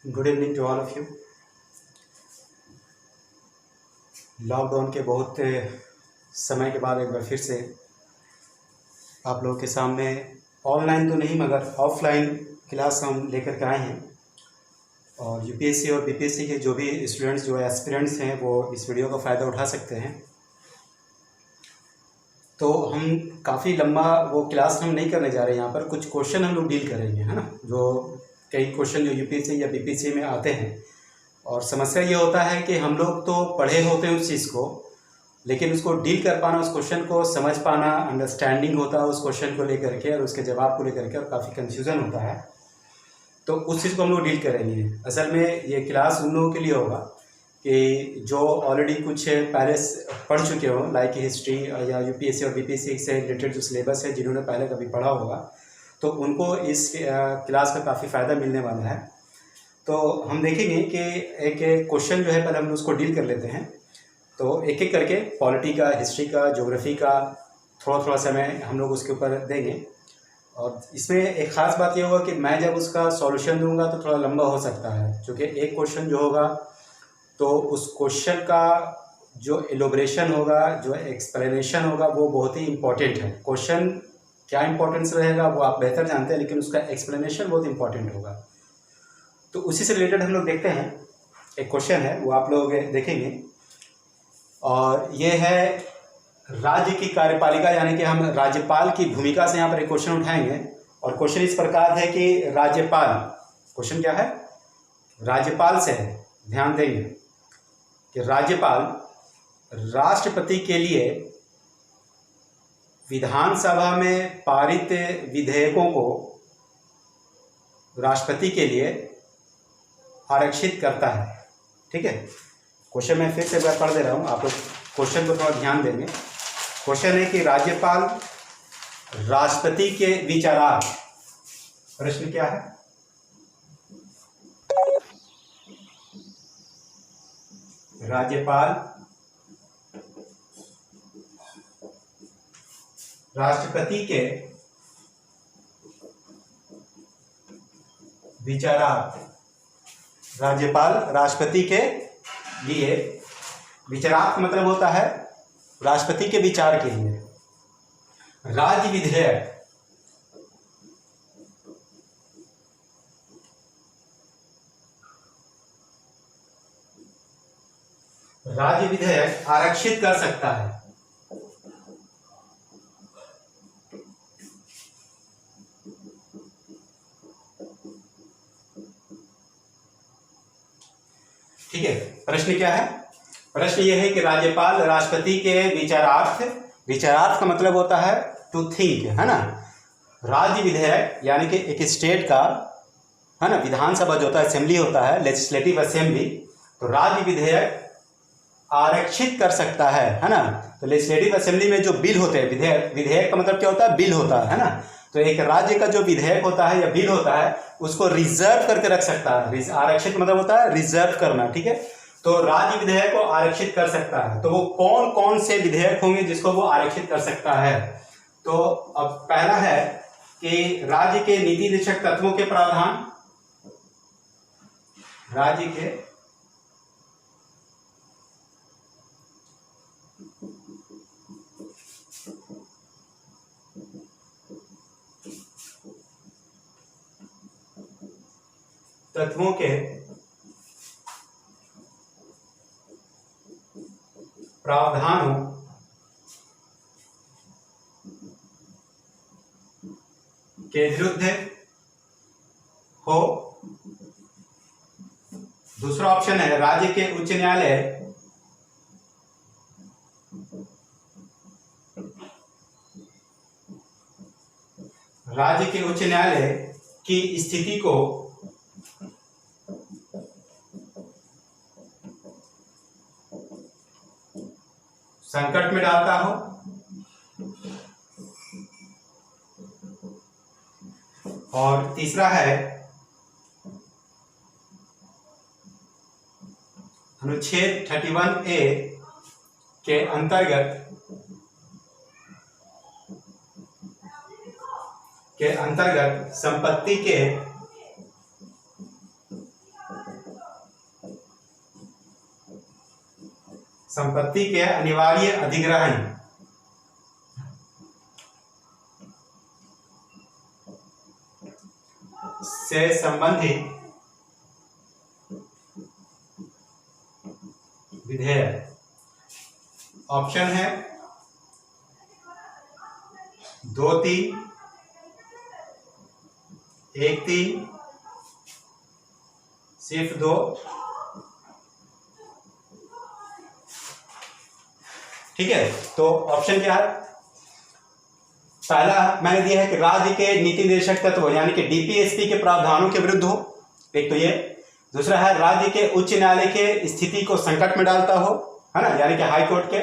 Good evening to all of you. Lockdown के बहुत समय के बाद एक बार फिर से आप लोगों के सामने ऑनलाइन तो नहीं मगर ऑफलाइन क्लास हम लेकर के आए हैं। और यूपीएससी और बीपीएससी के जो भी स्टूडेंट्स जो एस्पिरेंट्स हैं वो इस वीडियो का फ़ायदा उठा सकते हैं। तो हम काफ़ी लंबा वो क्लास हम नहीं करने जा रहे हैं। यहाँ पर कुछ क्वेश्चन हम लोग डील करेंगे, है ना। जो कई क्वेश्चन जो यूपीएससी या बीपीएससी में आते हैं, और समस्या ये होता है कि हम लोग तो पढ़े होते हैं उस चीज़ को, लेकिन उसको डील कर पाना, उस क्वेश्चन को समझ पाना, अंडरस्टैंडिंग होता है उस क्वेश्चन को लेकर के और उसके जवाब को लेकर के, और काफ़ी कन्फ्यूज़न होता है। तो उस चीज़ को हम लोग डील करेंगे। असल में ये क्लास उन लोगों के लिए होगा कि जो ऑलरेडी कुछ पहले पढ़ चुके हो, लाइक हिस्ट्री या यूपीएससी और बीपीएससी से रिलेटेड जो सिलेबस है, जिन्होंने पहले कभी पढ़ा होगा, तो उनको इस क्लास का काफ़ी फ़ायदा मिलने वाला है। तो हम देखेंगे कि एक क्वेश्चन जो है पहले हम उसको डील कर लेते हैं। तो एक एक करके पॉलिटी का, हिस्ट्री का, ज्योग्राफी का थोड़ा समय हम लोग उसके ऊपर देंगे। और इसमें एक ख़ास बात ये होगा कि मैं जब उसका सॉल्यूशन दूंगा तो थोड़ा लंबा हो सकता है, क्योंकि एक क्वेश्चन जो होगा तो उस क्वेश्चन का जो एलोब्रेशन होगा, जो एक्सप्लेनेशन होगा, वो बहुत ही इम्पोर्टेंट है। क्वेश्चन क्या इम्पोर्टेंस रहेगा वो आप बेहतर जानते हैं, लेकिन उसका एक्सप्लेनेशन बहुत इम्पोर्टेंट होगा। तो उसी से रिलेटेड हम लोग देखते हैं। एक क्वेश्चन है वो आप लोग देखेंगे, और ये है राज्य की कार्यपालिका, यानी कि हम राज्यपाल की भूमिका से यहाँ पर एक क्वेश्चन उठाएंगे। और क्वेश्चन इस प्रकार है कि राज्यपाल, क्वेश्चन क्या है, राज्यपाल से है। ध्यान देंगे कि राज्यपाल राष्ट्रपति के लिए विधानसभा में पारित विधेयकों को राष्ट्रपति के लिए आरक्षित करता है। ठीक है, क्वेश्चन मैं फिर से एक बार पढ़ दे रहा हूँ, आप लोग क्वेश्चन को थोड़ा ध्यान देंगे। क्वेश्चन है कि राज्यपाल राष्ट्रपति के विचारार्थ, प्रश्न क्या है, राज्यपाल राष्ट्रपति के विचारार्थ, राज्यपाल राष्ट्रपति के लिए, विचारार्थ मतलब होता है राष्ट्रपति के विचार के लिए, राज्य विधेयक, राज्य विधेयक आरक्षित कर सकता है। ठीक है, प्रश्न क्या है, प्रश्न यह है कि राज्यपाल राष्ट्रपति के विचारार्थ, विचारार्थ का मतलब होता है टू थिंक, है ना। राज्य विधेयक यानी कि एक स्टेट का, है ना, विधानसभा जो होता है, असेंबली होता है, लेजिस्लेटिव असेंबली, तो राज्य विधेयक आरक्षित कर सकता है ना। तो लेजिस्लेटिव असेंबली में जो बिल होते हैं, विधेयक, विधेयक का मतलब क्या होता है, बिल होता है ना। तो एक राज्य का जो विधेयक होता है या बिल होता है, उसको रिजर्व करके रख सकता है। आरक्षित मतलब होता है रिजर्व करना, ठीक है। तो राज्य विधेयक को आरक्षित कर सकता है। तो वो कौन कौन से विधेयक होंगे जिसको वो आरक्षित कर सकता है। तो अब पहला है कि राज्य के नीति निर्देशक तत्वों के प्रावधान, राज्य के तत्वों के प्रावधानों के विरुद्ध हो। दूसरा ऑप्शन है राज्य के उच्च न्यायालय की स्थिति को संकट में डालता हो। और तीसरा है अनुच्छेद 31A के अंतर्गत संपत्ति के संपत्ति के अनिवार्य अधिग्रहण से संबंधित विधेयक। ऑप्शन है 2-3, 1-3, सिर्फ 2। ठीक है, तो ऑप्शन क्या है? पहला मैंने दिया है कि राज्य के नीति निर्देशक तत्व यानी कि डीपीएसपी के प्रावधानों के विरुद्ध हो, एक तो ये। दूसरा है राज्य के उच्च न्यायालय के स्थिति को संकट में डालता हो, है ना, यानी कि हाई कोर्ट के।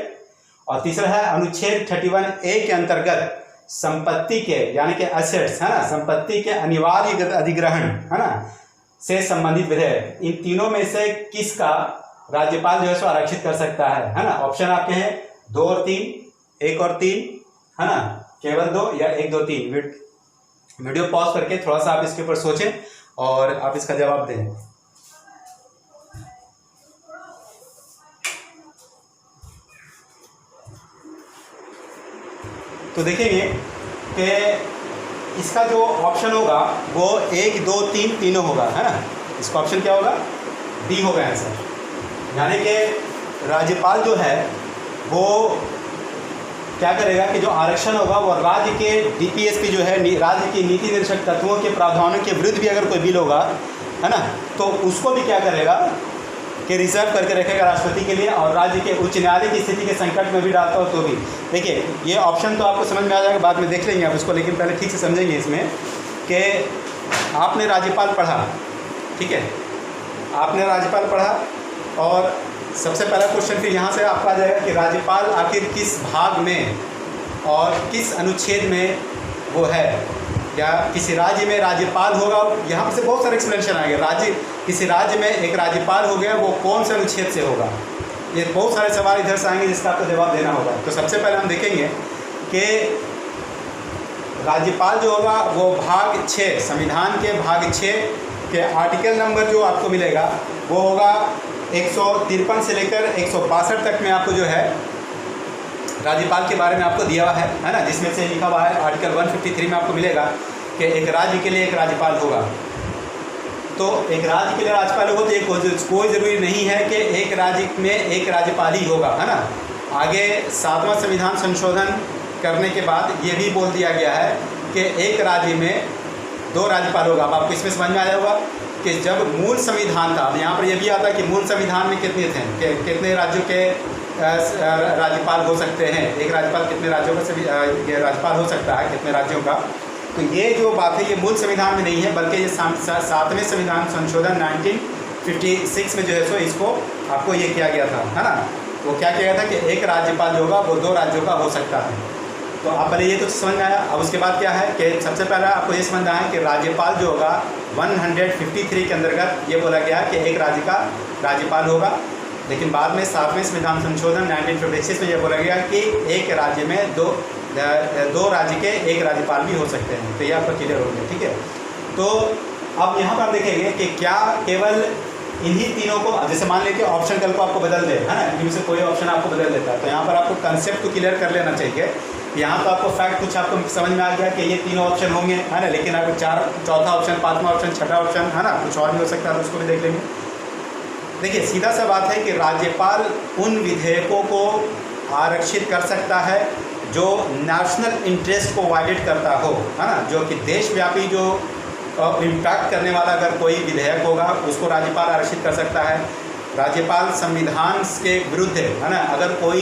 और तीसरा है अनुच्छेद 31A के अंतर्गत संपत्ति के यानी कि एसेट्स, है ना, संपत्ति के अनिवार्य अधिग्रहण, है ना, से संबंधित विधेयक। इन तीनों में से किसका राज्यपाल जो है सो आरक्षित कर सकता है ना? ऑप्शन आपके हैं 2 और 3, 1 और 3, है ना, केवल 2 या 1, 2, 3। वीडियो पॉज करके थोड़ा सा आप इसके ऊपर सोचें और आप इसका जवाब दें। तो देखेंगे कि इसका जो ऑप्शन होगा वो 1, 2, 3 तीनों होगा, है ना। इसका ऑप्शन क्या होगा? डी होगा आंसर। यानी कि राज्यपाल जो है वो क्या करेगा कि जो आरक्षण होगा वो राज्य के डीपीएसपी जो है राज्य की नीति निर्देशक तत्वों के प्रावधानों के विरुद्ध भी अगर कोई बिल होगा, है ना, तो उसको भी क्या करेगा कि रिजर्व करके रखेगा राष्ट्रपति के लिए, और राज्य के उच्च न्यायालय की स्थिति के संकट में भी डालता हो तो भी। देखिए ये ऑप्शन तो आपको समझ में आ जाएगा, बाद में देख लेंगे आप उसको, लेकिन पहले ठीक से समझेंगे इसमें कि आपने राज्यपाल पढ़ा, ठीक है, आपने राज्यपाल पढ़ा और सबसे पहला क्वेश्चन फिर यहाँ से आपका आ जाएगा कि राज्यपाल आखिर किस भाग में और किस अनुच्छेद में वो है, या किसी राज्य में राज्यपाल होगा। यहाँ से बहुत सारे एक्सप्लेनेशन आएंगे। राज्य किसी राज्य में एक राज्यपाल हो गया, वो कौन से अनुच्छेद से होगा, ये बहुत सारे सवाल इधर से आएंगे जिसका आपको जवाब देना होगा। तो सबसे पहले हम देखेंगे कि राज्यपाल जो होगा वो भाग 6, संविधान के भाग 6 के आर्टिकल नंबर जो आपको मिलेगा वो होगा 153 से लेकर 162 तक में आपको जो है राज्यपाल के बारे में आपको दिया हुआ है ना, जिसमें से लिखा हुआ है आर्टिकल 153 में आपको मिलेगा कि एक राज्य के लिए एक राज्यपाल होगा। तो एक राज्य के लिए राज्यपाल होगा तो ये कोई ज़रूरी नहीं है कि एक राज्य में एक राज्यपाल ही होगा, है ना। आगे 7वां संविधान संशोधन करने के बाद ये भी बोल दिया गया है कि एक राज्य में 2 राज्यपाल होगा। अब आपको इसमें समझ में आया होगा कि जब मूल संविधान था, यहाँ पर यह भी आता है कि मूल संविधान में कितने थे, कितने राज्यों के राज्यपाल हो सकते हैं, एक राज्यपाल कितने राज्यों का राज्यपाल हो सकता है, कितने राज्यों का। तो ये जो बात है ये मूल संविधान में नहीं है, बल्कि ये 7वें संविधान संशोधन 1956 में जो है सो इसको आपको ये किया गया था, है ना। वो क्या किया गया था कि एक राज्यपाल जो होगा वो 2 राज्यों का हो सकता है। तो आप पहले ये तो समझ में आया। अब उसके बाद क्या है कि सबसे पहले आपको ये समझना है कि राज्यपाल जो होगा 153 के अंतर्गत ये बोला गया कि एक राज्य का राज्यपाल होगा, लेकिन बाद में 7वें संविधान संशोधन 1956 में यह बोला गया कि एक राज्य में दो राज्य के एक राज्यपाल भी हो सकते हैं। तो ये आपको क्लियर हो गया, ठीक है। तो अब यहाँ पर देखेंगे कि क्या केवल इन्हीं तीनों को, जैसे मान लीजिए ऑप्शन कल को आपको बदल दे, है ना, इनमें से कोई ऑप्शन आपको बदल देता है, तो यहाँ पर आपको कंसेप्ट को क्लियर कर लेना चाहिए। यहाँ तो आपको फैक्ट कुछ आपको समझ में आ गया कि ये तीनों ऑप्शन होंगे, है ना, लेकिन अगर चौथा ऑप्शन, 5वां ऑप्शन, 6ठा ऑप्शन, है ना, कुछ और भी हो सकता है, तो उसको भी देख लेंगे। देखिए सीधा सा बात है कि राज्यपाल उन विधेयकों को आरक्षित कर सकता है जो नेशनल इंटरेस्ट को वायलेट करता हो, है ना, जो कि देशव्यापी जो इम्पैक्ट करने वाला अगर कोई विधेयक होगा उसको राज्यपाल आरक्षित कर सकता है। राज्यपाल संविधान के विरुद्ध है ना, अगर कोई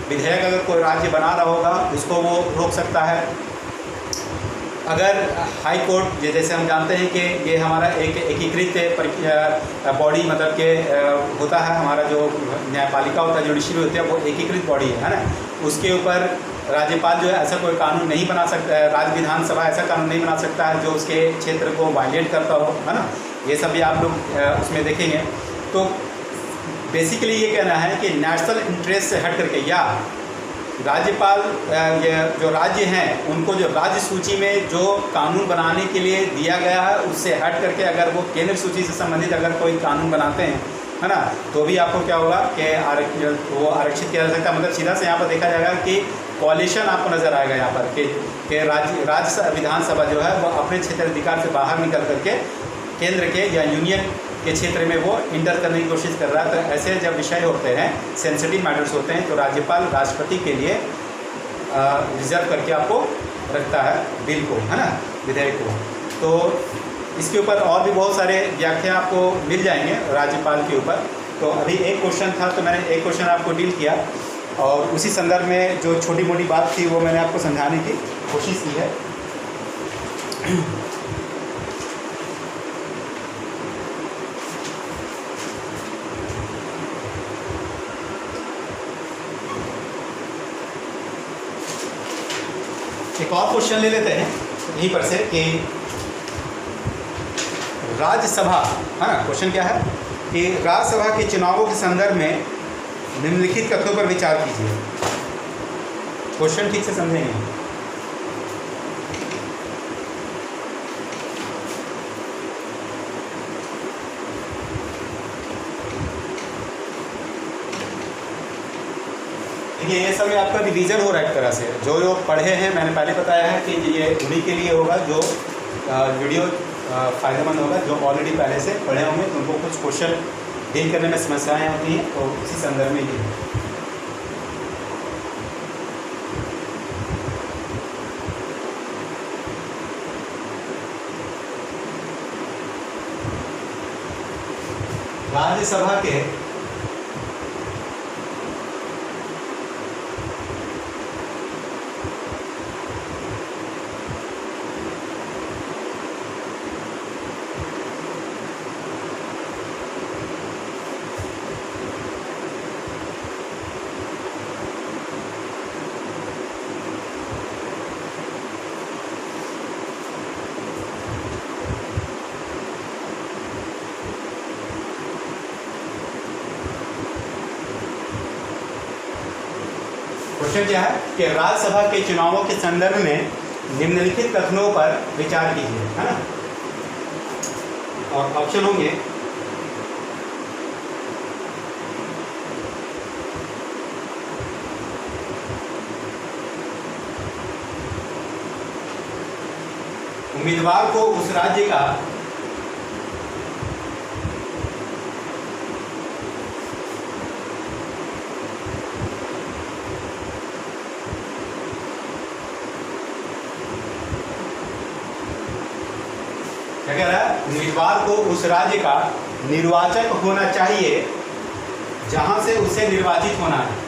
विधेयक अगर कोई राज्य बना रहा होगा उसको वो रोक सकता है। अगर हाई कोर्ट, जैसे हम जानते हैं कि ये हमारा एक एकीकृत बॉडी मतलब के होता है, हमारा जो न्यायपालिका होता है, जुडिशरी होती है, वो एकीकृत बॉडी है ना, उसके ऊपर राज्यपाल जो है ऐसा कोई कानून नहीं बना सकता है, राज्य विधानसभा ऐसा कानून नहीं बना सकता है जो उसके क्षेत्र को वायलेट करता हो, है ना। ये सब भी आप लोग उसमें देखेंगे। तो बेसिकली ये कहना है कि नेशनल इंटरेस्ट से हट करके, या राज्यपाल ये जो राज्य हैं उनको जो राज्य सूची में जो कानून बनाने के लिए दिया गया है उससे हट करके अगर वो केंद्र सूची से संबंधित अगर कोई कानून बनाते हैं, है ना, तो भी आपको क्या होगा कि वो आरक्षित किया जा सकता है। मतलब सीधा से यहाँ पर देखा जाएगा कि कॉलिशन आपको नज़र आएगा यहाँ पर कि राज्य विधानसभा जो है वो अपने क्षेत्राधिकार से बाहर निकल करके केंद्र के या यूनियन के क्षेत्र में वो इंटर करने की कोशिश कर रहा है। तो ऐसे जब विषय होते हैं, सेंसिटिव मैटर्स होते हैं, तो राज्यपाल राष्ट्रपति के लिए रिजर्व करके आपको रखता है बिल को, है ना, विधेयक को। तो इसके ऊपर और भी बहुत सारे व्याख्या आपको मिल जाएंगे राज्यपाल के ऊपर। तो अभी एक क्वेश्चन था, तो मैंने एक क्वेश्चन आपको डील किया और उसी संदर्भ में जो छोटी मोटी बात थी वो मैंने आपको समझाने की कोशिश की है। एक और क्वेश्चन ले लेते हैं यहीं पर से कि राज्यसभा, है ना, क्वेश्चन क्या है कि राज्यसभा के चुनावों के संदर्भ में निम्नलिखित कथनों पर विचार कीजिए। क्वेश्चन ठीक से समझेंगे। देखिए ये सब आपका रिवीजन हो रहा है एक तरह से। जो लोग पढ़े हैं, मैंने पहले बताया है कि ये उन्हीं के लिए होगा जो वीडियो फ़ायदेमंद होगा। जो ऑलरेडी पहले से पढ़े होंगे तो उनको कुछ क्वेश्चन डील करने में समस्याएं होती हैं, तो इसी संदर्भ में ये है। राज्यसभा के क्वेश्चन क्या है कि राज्यसभा के चुनावों के संदर्भ में निम्नलिखित कथनों पर विचार कीजिए, है ना। और ऑप्शन होंगे उम्मीदवार को उस राज्य का क्या कह रहा है, उम्मीदवार को उस राज्य का निर्वाचक होना चाहिए जहां से उसे निर्वाचित होना है।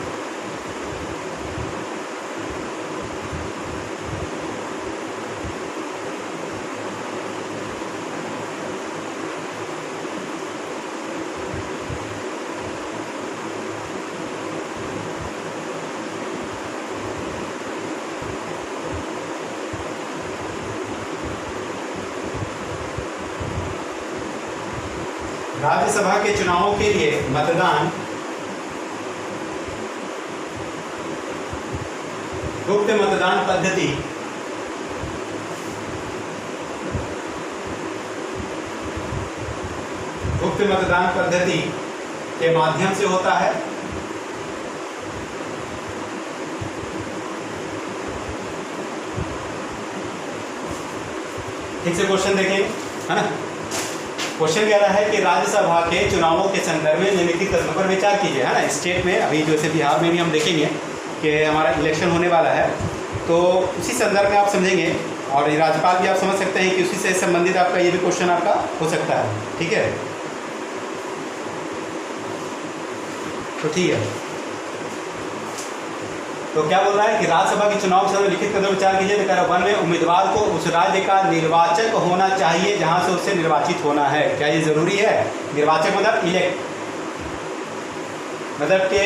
राज्यसभा के चुनावों के लिए मतदान गुप्त मतदान पद्धति के माध्यम से होता है। ठीक से क्वेश्चन देखेंगे, है ना। क्वेश्चन कह रहा है कि राज्यसभा के चुनावों के संदर्भ में निम्नलिखित कथनों पर विचार कीजिए, है ना। स्टेट में अभी जैसे बिहार में भी हम देखेंगे कि हमारा इलेक्शन होने वाला है, तो उसी संदर्भ में आप समझेंगे और राज्यपाल भी आप समझ सकते हैं कि उसी से संबंधित आपका ये भी क्वेश्चन आपका हो सकता है। ठीक है, तो ठीक है। तो क्या बोल रहा है कि राज्यसभा के चुनाव से लिखित कदम विचार कीजिए। तो कह रहा 1 में उम्मीदवार को उस राज्य का निर्वाचक होना चाहिए जहां से उससे निर्वाचित होना है। क्या ये जरूरी है? निर्वाचक मतलब इलेक्ट, मतलब के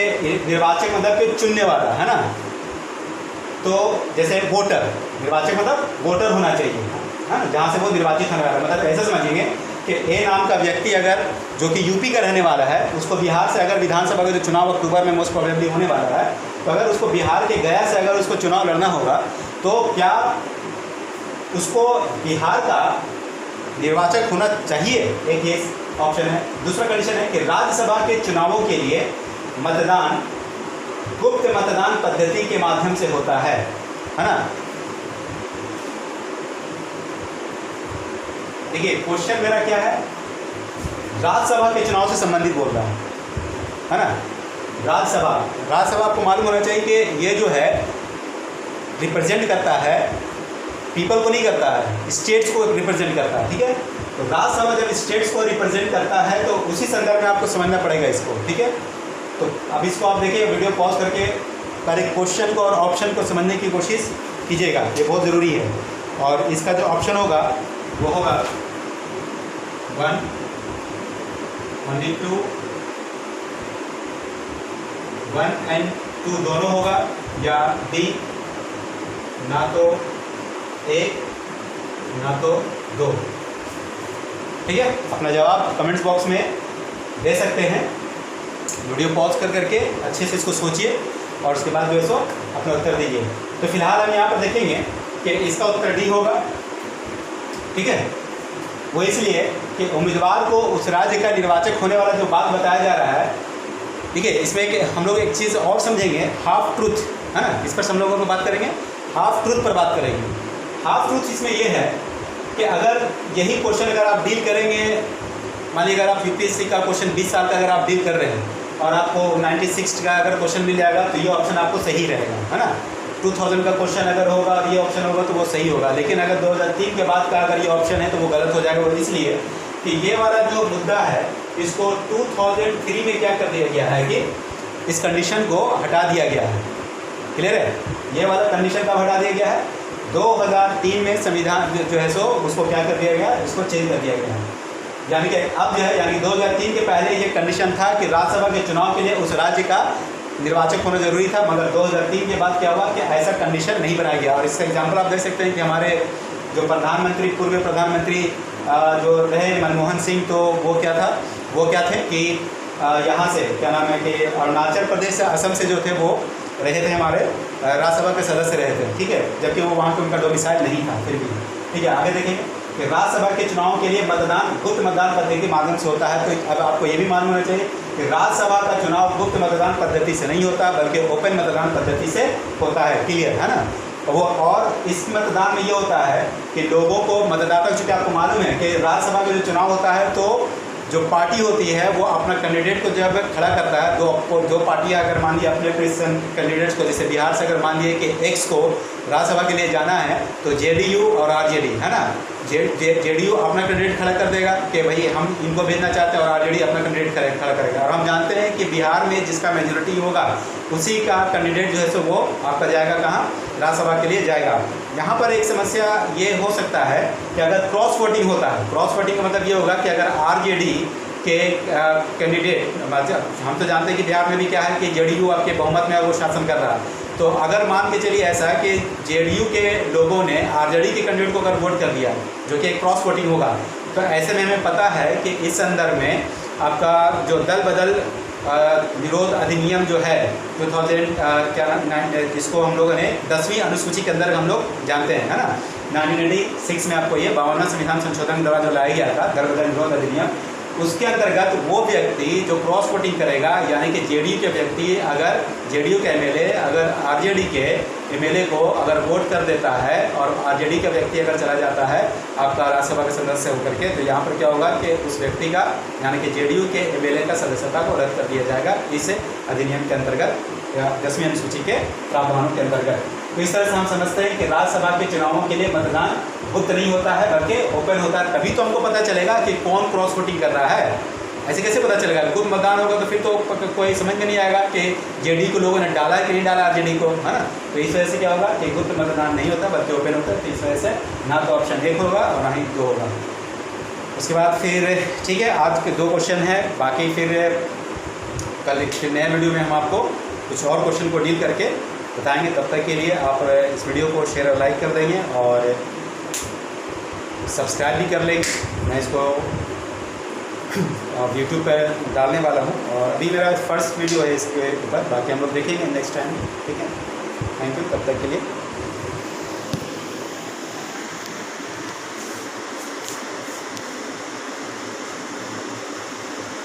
निर्वाचक मतलब के चुनने वाला, है ना। तो जैसे वोटर, निर्वाचक मतलब वोटर होना चाहिए, है ना, जहाँ से वो निर्वाचित होने वाला। मतलब ऐसा समझेंगे कि ए नाम का व्यक्ति अगर जो कि यूपी का रहने वाला है, उसको बिहार से अगर विधानसभा का जो चुनाव अक्टूबर में मोस्ट प्रोबेबली होने वाला है, तो अगर उसको बिहार के गया से अगर उसको चुनाव लड़ना होगा, तो क्या उसको बिहार का निर्वाचक होना चाहिए? एक ये ऑप्शन है। दूसरा कंडीशन है कि राज्यसभा के चुनावों के लिए मतदान गुप्त मतदान पद्धति के माध्यम से होता है ना। देखिए क्वेश्चन मेरा क्या है, राज्यसभा के चुनाव से संबंधित बोल रहा है ना। राज्यसभा आपको मालूम होना चाहिए कि ये जो है रिप्रेजेंट करता है, पीपल को नहीं करता है, स्टेट्स को रिप्रेजेंट करता है, ठीक है। तो राज्यसभा जब स्टेट्स को रिप्रेजेंट करता है तो उसी संदर्भ में आपको समझना पड़ेगा इसको, ठीक है। तो अब इसको आप देखिए, वीडियो पॉज करके पहले क्वेश्चन को और ऑप्शन को समझने की कोशिश कीजिएगा, ये बहुत ज़रूरी है। और इसका जो ऑप्शन होगा वो होगा 1, only 2, 1 and 2 दोनों होगा, या डी ना तो 1 ना तो 2, ठीक है। अपना जवाब कमेंट्स बॉक्स में दे सकते हैं। वीडियो पॉज कर करके अच्छे से इसको सोचिए और उसके बाद जो है सो अपना उत्तर दीजिए। तो फिलहाल हम यहाँ पर देखेंगे कि इसका उत्तर डी होगा, ठीक है। वो इसलिए कि उम्मीदवार को उस राज्य का निर्वाचक होने वाला जो बात बताया जा रहा है, ठीक है। इसमें हम लोग एक चीज़ और समझेंगे, हाफ ट्रूथ, है ना। इस पर हम लोगों को बात करेंगे, हाफ ट्रूथ पर बात करेंगे। हाफ ट्रूथ इसमें ये है कि अगर यही क्वेश्चन अगर आप डील करेंगे, मान लीजिए अगर आप यूपीएससी का क्वेश्चन 20 साल का अगर आप डील कर रहे हैं और आपको 96 का अगर क्वेश्चन मिल जाएगा तो ये ऑप्शन आपको सही रहेगा, है ना। 2000 का क्वेश्चन अगर होगा और ये ऑप्शन होगा तो वो सही होगा। लेकिन अगर 2003 के बाद का अगर ये ऑप्शन है तो वो गलत हो जाएगा। वो इसलिए कि ये वाला जो मुद्दा है इसको 2003 में क्या कर दिया गया है कि इस कंडीशन को हटा दिया गया है। क्लियर है, ये वाला कंडीशन कब हटा दिया गया है, 2003 में संविधान जो है सो उसको क्या कर दिया गया, इसको चेंज कर दिया गया है। यानी कि अब जो है, यानी 2003 के पहले ये कंडीशन था कि राज्यसभा के चुनाव के लिए उस राज्य का निर्वाचक होना जरूरी था, मगर 2003 के बाद क्या हुआ कि ऐसा कंडीशन नहीं बनाया गया। और इसका एग्जांपल आप देख सकते हैं कि हमारे जो प्रधानमंत्री, पूर्व प्रधानमंत्री जो रहे मनमोहन सिंह, तो वो क्या था, वो क्या थे कि यहाँ से क्या नाम है कि अरुणाचल प्रदेश से, असम से जो थे वो रहे थे, हमारे राज्यसभा के सदस्य रहे थे, ठीक है। जबकि वो वहाँ पे उनका डोमिसाइल नहीं था, फिर भी, ठीक है। आगे देखेंगे कि राज्यसभा के चुनाव के लिए मतदान गुप्त मतदान पद्धति के माध्यम से होता है। तो अब आपको ये भी मालूम होना चाहिए कि राज्यसभा का चुनाव गुप्त मतदान पद्धति से नहीं होता बल्कि ओपन मतदान पद्धति से होता है। क्लियर है ना। वो और इस मतदान में ये होता है कि लोगों को, मतदाता, चूँकि आपको मालूम है कि राज्यसभा का जो चुनाव होता है तो जो पार्टी होती है वो अपना कैंडिडेट को जब खड़ा करता है, दो पार्टियां अगर मान लिया अपने कैंडिडेट्स को, जैसे बिहार से अगर मान लिए कि एक्स को राज्यसभा के लिए जाना है तो जेडीयू और आरजेडी, है ना, जेडीयू अपना कैंडिडेट खड़ा कर देगा कि भाई हम इनको भेजना चाहते हैं, और आरजेडी अपना कैंडिडेट खड़ा करेगा। और हम जानते हैं कि बिहार में जिसका मेजोरिटी होगा उसी का कैंडिडेट जो है सो वो आपका जाएगा कहाँ, राज्यसभा के लिए जाएगा। यहाँ पर एक समस्या ये हो सकता है कि अगर क्रॉस वोटिंग होता है, क्रॉस वोटिंग का मतलब ये होगा कि अगर आरजेडी के कैंडिडेट, हम तो जानते हैं कि बिहार में भी क्या है कि जेडीयू आपके बहुमत में वो शासन कर रहा है, तो अगर मान के चलिए ऐसा कि जेडीयू के लोगों ने आरजेडी के कैंडिडेट को अगर वोट कर दिया, जो कि एक क्रॉस वोटिंग होगा, तो ऐसे में हमें पता है कि इस संदर्भ में आपका जो दल बदल विरोध अधिनियम जो है 2000 क्या नाम, जिसको हम लोगों ने 10वीं अनुसूची के अंदर हम लोग जानते हैं, है ना। 1996 में आपको ये 52वां संविधान संशोधन द्वारा जो लाया गया था दल बदल विरोध अधिनियम, उसके अंतर्गत वो व्यक्ति जो क्रॉस वोटिंग करेगा, यानी कि जेडीयू के व्यक्ति अगर जेडीयू के एमएलए अगर आरजेडी के एमएलए को अगर वोट कर देता है और आरजेडी का व्यक्ति अगर चला जाता है आपका राज्यसभा के सदस्य होकर के, तो यहाँ पर क्या होगा कि उस व्यक्ति का, यानी कि जेडीयू के एमएलए का सदस्यता को रद्द कर दिया जाएगा इस अधिनियम के अंतर्गत, 10वीं अनुसूची के प्रावधानों के अंतर्गत। तो इस तरह से हम समझते हैं कि राज्यसभा के चुनावों के लिए मतदान गुप्त नहीं होता है बल्कि ओपन होता है। तभी तो हमको पता चलेगा कि कौन क्रॉस वोटिंग कर रहा है। ऐसे कैसे पता चलेगा, गुप्त मतदान होगा तो फिर तो कोई समझ में नहीं आएगा कि जेडीयू को लोगों ने डाला है कि नहीं डाला आरजेडी को, है ना। तो इस वजह से क्या होगा कि गुप्त मतदान नहीं होता बल्कि ओपन होता है। तो इस वजह से ना तो ऑप्शन 1 होगा और ना ही 2 होगा। उसके बाद फिर ठीक है, आज के 2 क्वेश्चन हैं, बाकी फिर कल एक नए वीडियो में हम आपको कुछ और क्वेश्चन को डील करके बताएंगे। तब तक के लिए आप इस वीडियो को शेयर और लाइक कर देंगे और सब्सक्राइब भी कर लेंगे। मैं इसको यूट्यूब पर डालने वाला हूँ और अभी मेरा फर्स्ट वीडियो है इसके ऊपर, बाकी हम लोग देखेंगे नेक्स्ट टाइम, ठीक है। थैंक यू, तब तक के लिए।